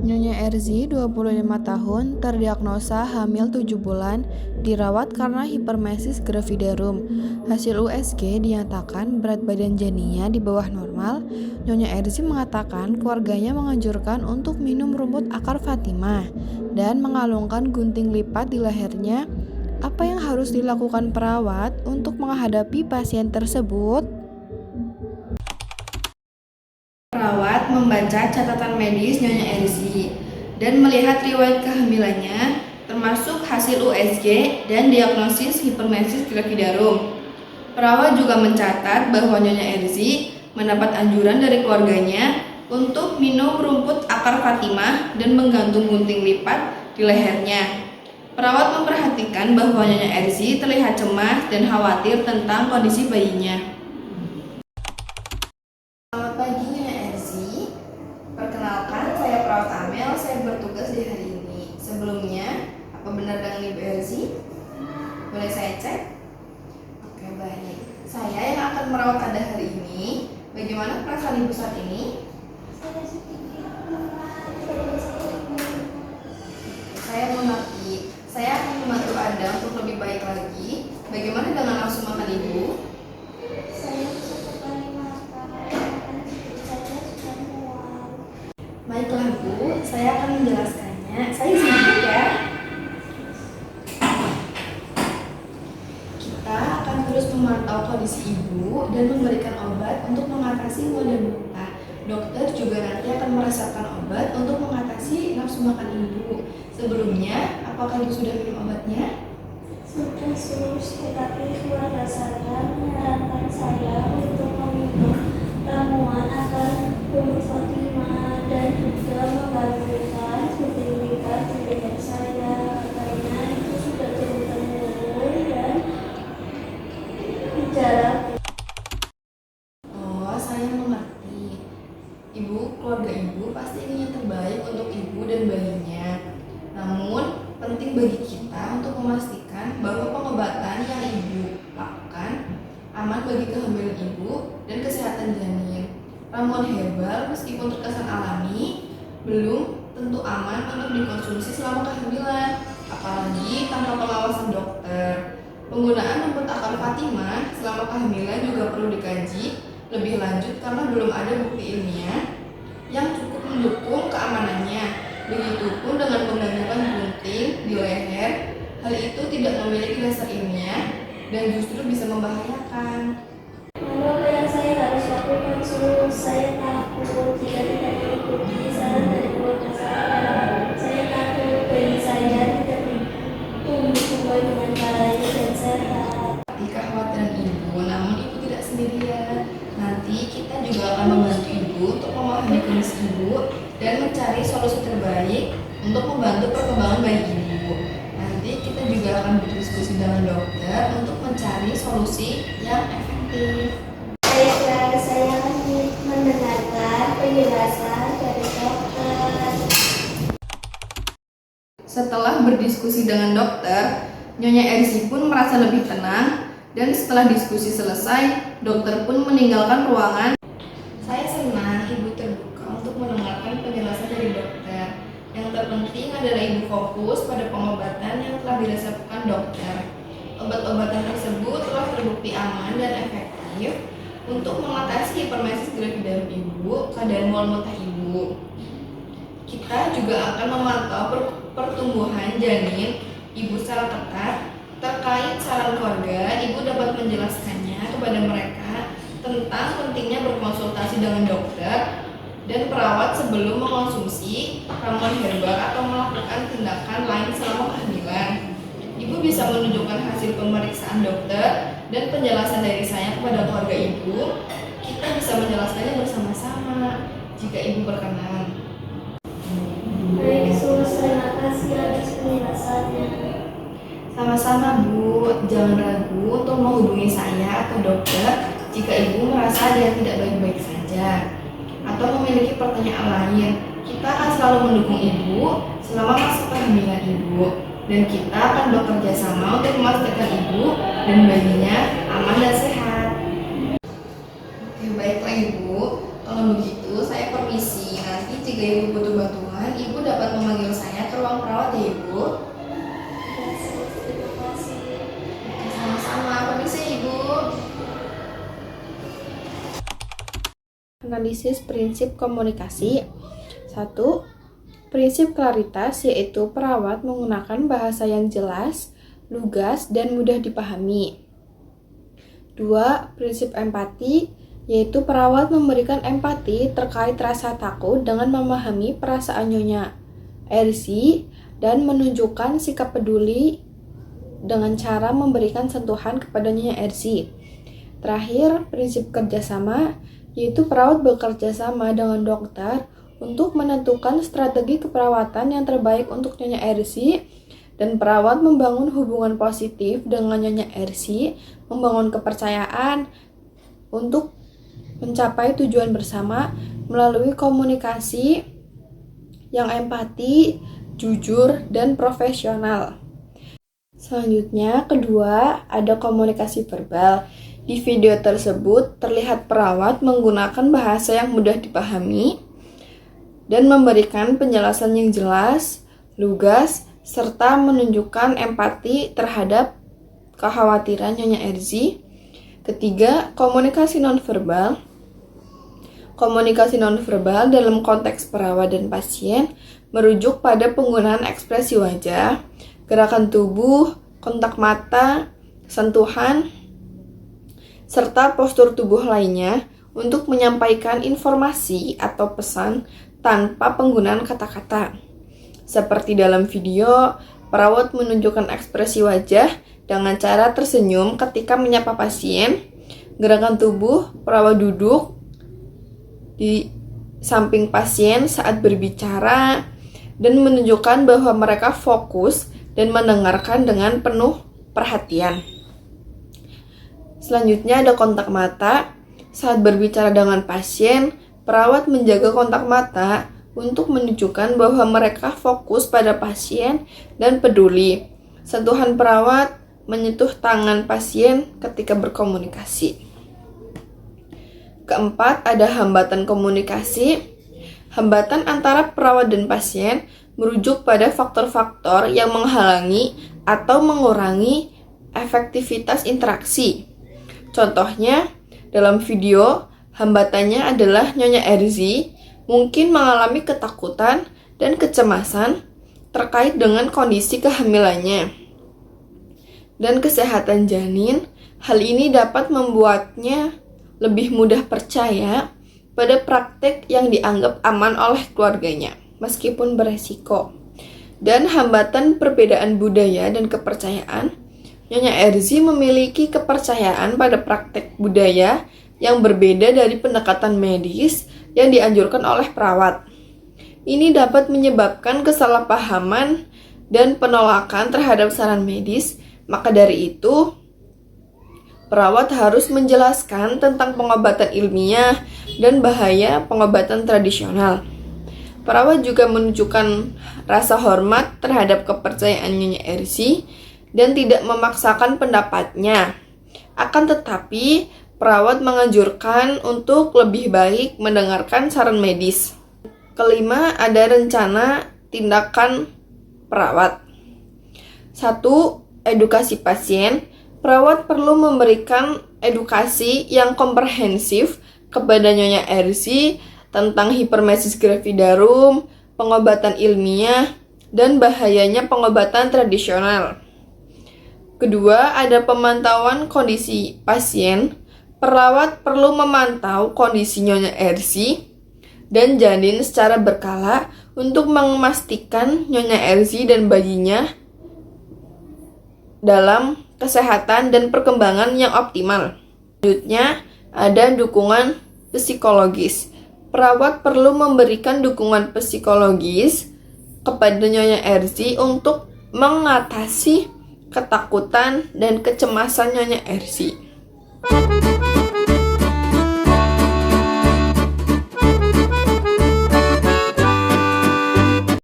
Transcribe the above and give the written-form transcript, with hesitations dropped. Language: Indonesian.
Nyonya Erzi, 25 tahun, terdiagnosa hamil 7 bulan, dirawat karena hipermesis gravidarum. Hasil USG dinyatakan berat badan janinnya di bawah normal. Nyonya Erzi mengatakan keluarganya menganjurkan untuk minum rumput akar Fatimah dan mengalungkan gunting lipat di lehernya. Apa yang harus dilakukan perawat untuk menghadapi pasien tersebut? Perawat membaca catatan medis Nyonya Erzi dan melihat riwayat kehamilannya, termasuk hasil USG dan diagnosis hipermesis gravidarum. Perawat juga mencatat bahwa Nyonya Erzi mendapat anjuran dari keluarganya untuk minum rumput akar Fatimah dan menggantung gunting lipat di lehernya. Perawat memperhatikan bahwa Nyonya Erzi terlihat cemas dan khawatir tentang kondisi bayinya. Selamat pagi Nyonya Erzi. Perkenalkan, saya Perawat Amel, saya bertugas di hari ini. Sebelumnya, apa benar dengan Ibu Erzi? Boleh saya cek? Oke, baik. Saya yang akan merawat Anda hari ini. Bagaimana perasaan Ibu saat ini? Saya mengerti. Saya akan membantu Anda untuk lebih baik lagi. Bagaimana dengan nafsu makan Ibu? Baiklah Bu, saya akan menjelaskannya. Saya sibuk ya. Kita akan terus memantau kondisi Ibu dan memberikan obat untuk mengatasi mual dan muntah. Dokter juga nanti akan meresepkan obat untuk mengatasi nafsu makan Ibu. Sebelumnya, apakah Ibu sudah minum obatnya? Sudah sus, tetapi keluarga saya menyarankan saya untuk meminum ramuan agar rumput Fatimah dan juga menggabungkan gunting lipat di leher saya karena itu sudah turun-temurun dan jarang. Oh, saya mengerti. Ibu, keluarga Ibu pasti ingin yang terbaik untuk Ibu dan bayinya. Namun, penting bagi kita untuk memastikan bahwa pengobatan yang Ibu lakukan aman bagi kehamilan Ibu dan kesehatan janin. Ramuan herbal meskipun terkesan alami belum tentu aman untuk dikonsumsi selama kehamilan, apalagi tanpa pengawasan dokter. Penggunaan rumput akar Fatimah selama kehamilan juga perlu dikaji lebih lanjut karena belum ada bukti ilmiah yang cukup mendukung keamanannya. Begitupun dengan menggantungkan gunting di leher, hal itu tidak memiliki dasar ilmiah dan justru bisa membahayakan. Lalu apa yang saya harus lakukan sus? Saya takut jika tidak mengikuti saran dari keluarga saya. Saya takut bayi saya tidak tumbuh dengan baik dan sehat. Kekhawatiran Ibu, namun Ibu tidak sendirian. Nanti kita juga akan membantu Ibu untuk memahami kondisi Ibu dan mencari solusi terbaik untuk membantu perkembangan bayi Ibu. Nanti kita juga akan berdiskusi dengan dokter untuk mencari solusi yang efektif. Baiklah, saya akan mendengarkan penjelasan dari dokter. Setelah berdiskusi dengan dokter, Nyonya Erzi pun merasa lebih tenang dan setelah diskusi selesai, dokter pun meninggalkan ruangan. Saya senang Ibu terbuka untuk mendengarkan penjelasan dari dokter. Yang terpenting adalah Ibu fokus pada pengobatan yang telah diresepkan dokter. Obat-obatan tersebut telah terbukti aman dan efektif untuk mengatasi hipermesis gravidarum Ibu, keadaan mual muntah Ibu. Kita juga akan memantau pertumbuhan janin Ibu secara ketat. Terkait saran keluarga, Ibu dapat menjelaskannya kepada mereka tentang pentingnya berkonsultasi dengan dokter dan perawat sebelum mengonsumsi ramuan herbal atau melakukan tindakan lain selama kehamilan. Ibu bisa menunjukkan hasil pemeriksaan dokter dan penjelasan dari saya kepada keluarga Ibu. Kita bisa menjelaskannya bersama-sama jika Ibu berkenan. Baik sus, terima kasih atas penjelasannya. Sama-sama Bu, jangan ragu untuk menghubungi saya atau dokter jika Ibu merasa ada yang tidak baik-baik saja atau memiliki pertanyaan lain. Kita akan selalu mendukung Ibu selama masa kehamilan Ibu. Dan kita akan bekerja sama untuk memastikan ibu dan bayinya aman dan sehat. Oke, baiklah ibu. Kalau begitu saya permisi. Nanti jika ibu butuh bantuan, ibu dapat memanggil saya ke ruang perawat ya ibu. Terima kasih. Oke, sama-sama. Permisi ibu. Analisis prinsip komunikasi. 1. Prinsip klaritas yaitu perawat menggunakan bahasa yang jelas, lugas, dan mudah dipahami. 2. Prinsip empati yaitu perawat memberikan empati terkait rasa takut dengan memahami perasaan Nyonya Erzi dan menunjukkan sikap peduli dengan cara memberikan sentuhan kepada Nyonya Erzi. Terakhir, prinsip kerjasama yaitu perawat bekerja sama dengan dokter untuk menentukan strategi keperawatan yang terbaik untuk Nyonya Erzi, dan perawat membangun hubungan positif dengan Nyonya Erzi, membangun kepercayaan untuk mencapai tujuan bersama melalui komunikasi yang empati, jujur, dan profesional. Selanjutnya, kedua, ada komunikasi verbal. Di video tersebut terlihat perawat menggunakan bahasa yang mudah dipahami dan memberikan penjelasan yang jelas, lugas, serta menunjukkan empati terhadap kekhawatiran Nyonya Erzi. Ketiga, komunikasi nonverbal. Komunikasi nonverbal dalam konteks perawat dan pasien merujuk pada penggunaan ekspresi wajah, gerakan tubuh, kontak mata, sentuhan, serta postur tubuh lainnya untuk menyampaikan informasi atau pesan tanpa penggunaan kata-kata. Seperti dalam video, perawat menunjukkan ekspresi wajah dengan cara tersenyum ketika menyapa pasien, gerakan tubuh, perawat duduk di samping pasien saat berbicara, dan menunjukkan bahwa mereka fokus dan mendengarkan dengan penuh perhatian. Selanjutnya ada kontak mata. Saat berbicara dengan pasien, perawat menjaga kontak mata untuk menunjukkan bahwa mereka fokus pada pasien dan peduli. Sentuhan perawat menyentuh tangan pasien ketika berkomunikasi. Keempat, ada hambatan komunikasi. Hambatan antara perawat dan pasien merujuk pada faktor-faktor yang menghalangi atau mengurangi efektivitas interaksi. Contohnya, dalam video, hambatannya adalah Nyonya Erzi mungkin mengalami ketakutan dan kecemasan terkait dengan kondisi kehamilannya dan kesehatan janin. Hal ini dapat membuatnya lebih mudah percaya pada praktek yang dianggap aman oleh keluarganya, meskipun beresiko. Dan hambatan perbedaan budaya dan kepercayaan. Nyonya Erzi memiliki kepercayaan pada praktek budaya yang berbeda dari pendekatan medis yang dianjurkan oleh perawat. Ini dapat menyebabkan kesalahpahaman dan penolakan terhadap saran medis. Maka dari itu, perawat harus menjelaskan tentang pengobatan ilmiah dan bahaya pengobatan tradisional. Perawat juga menunjukkan rasa hormat terhadap kepercayaan Nyonya Erzi dan tidak memaksakan pendapatnya. Akan tetapi, perawat menganjurkan untuk lebih baik mendengarkan saran medis. Kelima, ada rencana tindakan perawat. 1. Edukasi pasien. Perawat perlu memberikan edukasi yang komprehensif kepada Nyonya Erzi tentang hipermesis gravidarum, pengobatan ilmiah, dan bahayanya pengobatan tradisional. Kedua, ada pemantauan kondisi pasien. Perawat perlu memantau kondisi Nyonya Erzi dan janin secara berkala untuk memastikan Nyonya Erzi dan bayinya dalam kesehatan dan perkembangan yang optimal. Selanjutnya, ada dukungan psikologis. Perawat perlu memberikan dukungan psikologis kepada Nyonya Erzi untuk mengatasi ketakutan dan kecemasan Nyonya Erzi.